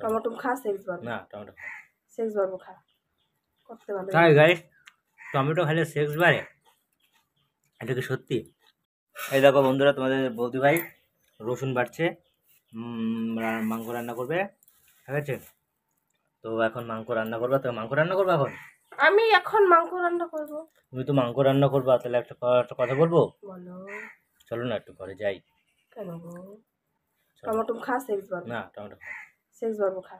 Tomato খা, sex বাড়বে না, টমেটো খা। সেক্স বাড়বো, খা করতে পারবে। তাই গাইস, টমেটো খেলে সেক্স বাড়ে? এটা কি সত্যি? এই দেখো বন্ধুরা, তোমাদের বৌদি ভাই রসুন বাটছে, মাংস রান্না করবে, ঠিক আছে? তো এখন মাংস রান্না করবে, তো মাংস রান্না করবে এখন? আমি এখন মাংস রান্না করবো। তুমি তো মাংস রান্না করবা, তাহলে একটা কথা বলবো? বলো। চলো না, একটু ঘরে যাই। কেন গো? টমেটো খা, সেক্স বাড়বে না, টমেটো খা। সেক্স বাড়বো, খা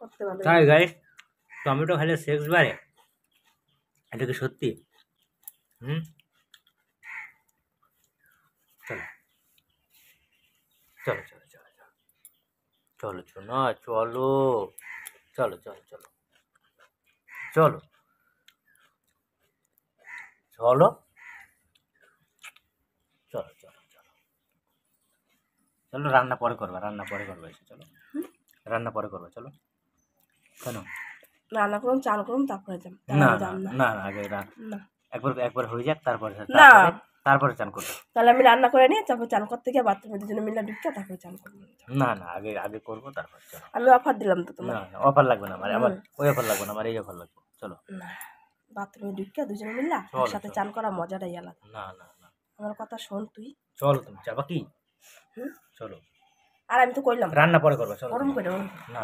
করতে পারবে। তাই গাইস, টমেটো খেলে সেক্স বাড়ে? এটা কি সত্যি? চলো চলো চলো চলো চলো চলো না, চলো চলো চলো চলো চলো চলো চলো চলো চলো চলো, রান্না পরে করবা, রান্না পরে করবা, এসে চলো, রান্না পরে করবা, চলো। কেন? রান্না করুন, চান করুন, তারপরে যাম। না না না, আগে না, একবার একবার হয়ে যাক, তারপরে না তারপরে চান করবো। তাহলে আমি রান্না করে নিয়ে তারপর চান করতে গিয়ে বাথরুমে দুজনে মিলে ঢুকতে, তারপরে চান করবো। না না, আগে আগে করবো, তারপর চলো। আমি অফার দিলাম তো তোমার। না, অফার লাগবে না আমার, আমার ওই অফার লাগবে না, আমার এই অফার লাগবে, চলো। না, বাথরুমে ঢুকতে দুজনে মিলে একসাথে চান করা মজাটাই আলাদা। না না না, আমার কথা শোন তুই। চলো, তুমি যাবা কি? চলো। আর আমি তো কইলাম রান্না পরে করবা, চলো। গরম করে না,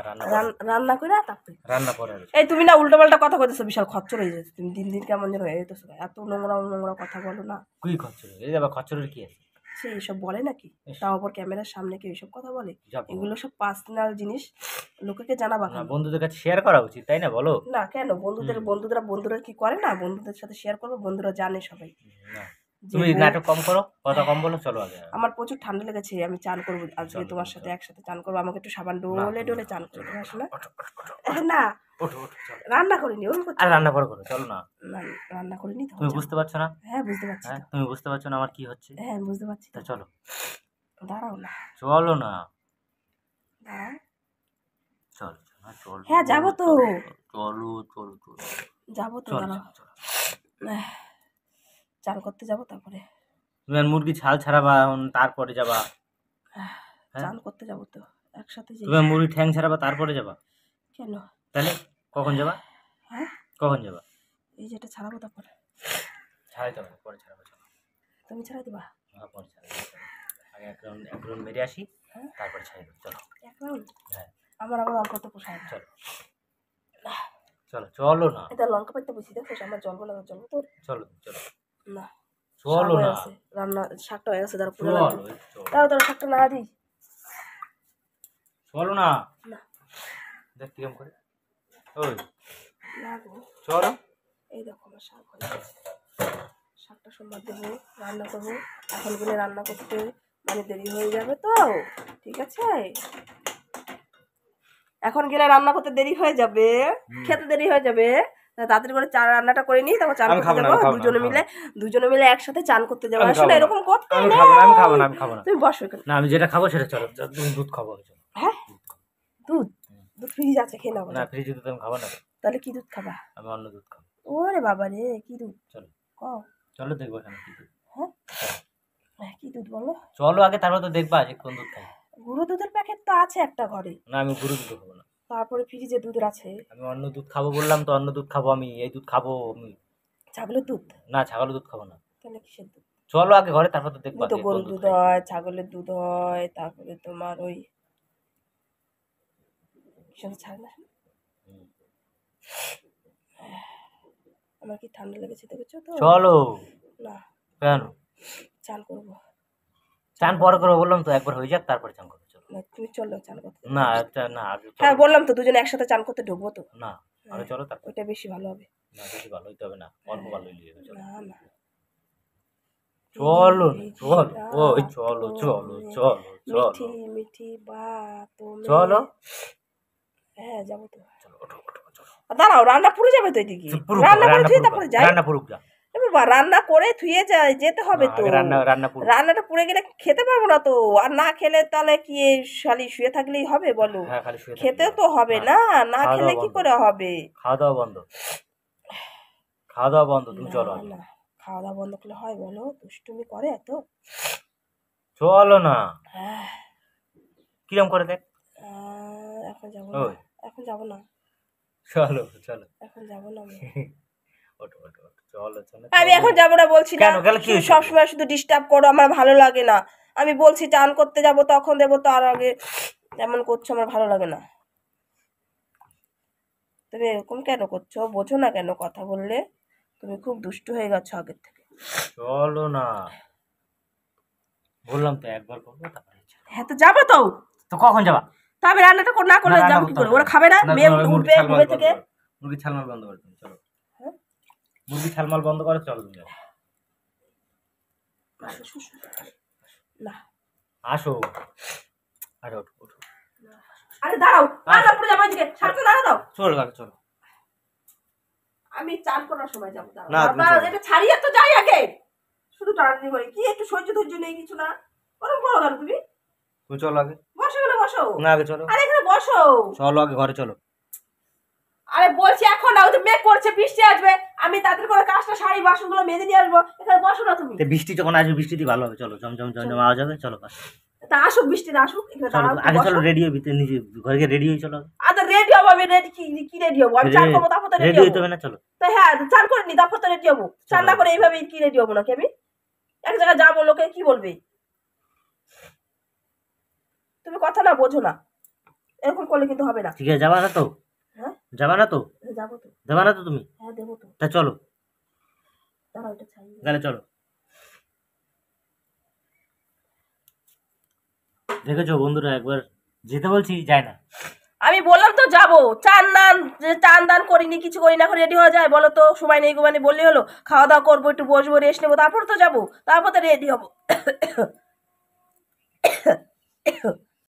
রান্না করে তারপরে রান্না পরে। এই তুমি না উল্টো পাল্টা কথা কইতেছো, বিশাল খচ্চর হয়ে যাচ্ছে তুমি, দিন দিন কেমন যেন হয়ে যেতেছো, এত নোংরা নোংরা কথা বলো না। কি খচ্চর? এই যাবা, খচ্চরের কি আছে? সে এইসব বলে নাকি? তাও আবার ক্যামেরার সামনে কেউ এইসব কথা বলে? এগুলো সব পার্সোনাল জিনিস, লোকেকে জানাবা না, কেন? বন্ধুদের কাছে শেয়ার করা উচিত, তাই না? বলো না, কেন? বন্ধুরা কি করে না, বন্ধুদের সাথে শেয়ার করবো, বন্ধুরা জানে সবাই। না, তুমি নাটক কম করো, কথা কম বলো, চলো আগে। আমার প্রচুর ঠান্ডা লেগেছে, আমি চান করবো আজকে, তোমার সাথে একসাথে চান করবো, আমাকে একটু সাবান ডলে ডলে চান করবো, আসলে না রান্না করিনি। আর রান্না পরে করো, চলো না। রান্না করিনি। তুমি বুঝতে পারছো না? হ্যাঁ বুঝতে পারছি। তুমি বুঝতে পারছো না আমার কি হচ্ছে? হ্যাঁ বুঝতে পারছি। তা চলো, দাঁড়াও না, চলো না, দাঁড়াও। চলো চলো। হ্যাঁ যাবো তো, চলো চলো চলো, যাবো তো, দাঁড়াও। চান করতে যাবো, তারপরে তুমি আর মুরগি ছাল ছাড়াবা, তারপরে যাবা। চান করতে যাবো তো একসাথে। তুমি মুরগি ঠ্যাং ছাড়াবা, তারপরে যাবা? কেন? তাহলে কখন যাবা? হ্যাঁ কখন যাবা? এই যেটা ছাড়াবো, তারপরে ছাড়াইতে হবে, পরে ছাড়াবো, চলো। তুমি ছাড়াই দিবা? হ্যাঁ, পরে ছাড়াবো, আগে এক রাউন্ড মেরে আসি, তারপরে ছাড়াই দেবো, চলো। এক রাউন্ড? হ্যাঁ, আমার আবার অল্প তো পোষায় না। চলো চলো চলো না, এটা লঙ্কা পাইতে বসি দেখো, আমার জল বলে জল তো। চলো চলো না, চলো না, রান্না শাকটা হয়ে গেছে, দাঁড়া চলো শাকটা না দিই। চলো না, দেখ কিরম করে, ওই না গো, চলো। এই দেখো আমার শাক হয়ে গেছে, শাকটা সোমবার দেবো, রান্না করবো। এখন গেলে রান্না করতে মানে দেরি হয়ে যাবে তো, ঠিক আছে? এখন গেলে রান্না করতে দেরি হয়ে যাবে, খেতে দেরি হয়ে যাবে, তাড়াতাড়ি করে চান রান্নাটা করে নিই, তারপর চান করতে যাবো। দুজনে মিলে একসাথে চান করতে যাবো। আসলে এরকম করতে আমি খাবো না, আমি খাবো না। তুমি বসো না, আমি যেটা খাবো সেটা, চলো। তুমি দুধ খাবো? হ্যাঁ দুধ ফ্রিজ আছে, খেয়ে নাও। না, ফ্রিজে দুধ আমি খাবো না। তাহলে কি দুধ খাবা? আমি অন্য দুধ খাবো। ওরে বাবা রে, কি দুধ? চলো কও। চলো, দেখবো এখানে কি দুধ। হ্যাঁ কি দুধ বলো? চলো আগে, তারপর তো দেখবা যে কোন দুধ খাই। গুঁড়ো দুধের প্যাকেট তো আছে একটা ঘরে। না, আমি গুঁড়ো দুধ খাবো না। তারপরে ফ্রিজে দুধ আছে। আমি অন্য দুধ খাবো বললাম তো, অন্য দুধ খাবো আমি, এই দুধ খাবো আমি। ছাগলের দুধ? না, ছাগলের দুধ খাবো না। তাহলে কিসের দুধ? চলো আগে ঘরে, তারপর তো দেখবা। তো গরুর দুধ হয়, ছাগলের দুধ হয়, তারপরে তোমার ওই ছাড় না। আমার কি ঠান্ডা লেগেছে দেখেছো তো? চলো না, কেন? চান করবো। চান পরে করবো বললাম তো, একবার হয়ে যাক, তারপরে চান করবো, চলো। তুমি চলো চান করতে। না না, হ্যাঁ বললাম তো, দুজনে একসাথে চান করতে ঢুকবো তো। না, আগে চলো, তারপর। ওইটা বেশি ভালো হবে। না, বেশি ভালো হইতে হবে না, অল্প ভালো হইলে হবে, চলো। না না, চলো চলো, ওই চলো চলো চলো চলো, মিঠি মিঠি বাত চলো। হ্যাঁ যাবো তো, চলো ওঠো ওঠো, চলো। দাঁড়াও, রান্না পুড়ে যাবে তো এদিকে। রান্না করে থুয়ে তারপরে যাই। রান্না পুরুক যা, রান্না করে থুয়ে যায় যেতে হবে তো। রান্নাটা পুড়ে গেলে খেতে পারবো না তো, আর না খেলে তাহলে কি শালি শুয়ে থাকলেই হবে বলো? খেতেও তো হবে না, না খেলে কি করে হবে? খাওয়া দাওয়া বন্ধ, খাওয়া দাওয়া বন্ধ, তুমি চলো। না, খাওয়া দাওয়া বন্ধ করলে হয় বলো? দুষ্টুমি করে এত। চলো না, কিরম করে দেখ। এখন এখন যাবো না, এখন যাবো না, চলো চলো, এখন যাবো না আমি। ওঠো ওঠো ওঠো, চলো চলো। আমি এখন যাবো না বলছি না, সবসময় শুধু ডিস্টার্ব করো, আমার ভালো লাগে না। আমি বলছি চান করতে যাব তখন দেবো, তার আগে এমন করছো, আমার ভালো লাগে না। তুমি এরকম কেন করছো, বোঝো না কেন? কথা বললে তুমি খুব দুষ্টু হয়ে গেছো আগের থেকে। চলো না, বললাম তো একবার করবো তারপরে। হ্যাঁ তো যাবো তো। তো কখন যাবা? তা আমি রান্নাটা না করলে যাবো কি করে? ওরা খাবে না? মেয়ে উঠবে ঘুমে থেকে। মুরগি ছালমাল বন্ধ করে তুমি চলো। হ্যাঁ, মুরগি ছালমাল বন্ধ করে চলো তুমি যাও। না আসো, আরে ওঠো ওঠো। আরে দাঁড়াও, দাঁড়াও, পুরো যাবো এদিকে, সাথে দাঁড়াও। চলো আগে চলো। আমি চান করার সময় যাবো। দাঁড়াও, এটা ছাড়িয়ে তো যাই আগে। শুধু টানাটানি করে কি, একটু সহ্য ধৈর্য নেই কিছু না? ওরকম করো কেন তুমি? তুমি চলো আগে। বসো না, বসো না আগে চলো। আরে এখানে বসো। চলো আগে ঘরে চলো। আরে বলছি এখন না, ওই যে মেঘ করছে, বৃষ্টি আসবে, আমি তাড়াতাড়ি করে কাজটা শাড়ি বাসনগুলো মেজে দিয়ে আসবো। এখানে বসো না তুমি। বৃষ্টি যখন আসবে, বৃষ্টিতে ভালো হবে, চলো জমজম জমজম আওয়াজ হবে, চলো পাশে। তা আসুক, বৃষ্টি না আসুক, এখানে দাঁড়াও আগে চলো, রেডি হয়ে ভিতরে নিজে ঘরে গিয়ে রেডি হয়ে চলো। আচ্ছা রেডি হবো আমি, রেডি কি রেডি হবো? আমি চান করবো তারপর তো রেডি হইতে হবে না, চলো। তো হ্যাঁ চান করে নি তারপর তো রেডি হবো। চান না করে এইভাবে কি রেডি হবো নাকি আমি? এক জায়গায় যাবো, লোকে কি বলবে? তুমি কথা না বোঝো না, এরকম করলে কিন্তু হবে না। ঠিক আছে, যাবা না তো? হ্যাঁ যাবা না তো? যাবো তো। যাবা না তো তুমি? হ্যাঁ দেবো তো। তা চলো, দাঁড়াও এটা ছাড়িয়ে তাহলে চলো। দেখেছো বন্ধুরা, একবার যেতে বলছি যায় না। আমি বললাম তো যাবো, চান দান করিনি, কিছু করি না, এখন রেডি হওয়া যায়? বলো তো, সময় নেই গোমানি বললেই হলো? খাওয়া দাওয়া করবো, একটু বসবো, রেস্ট নেবো, তারপর তো যাবো, তারপর তো রেডি হবো।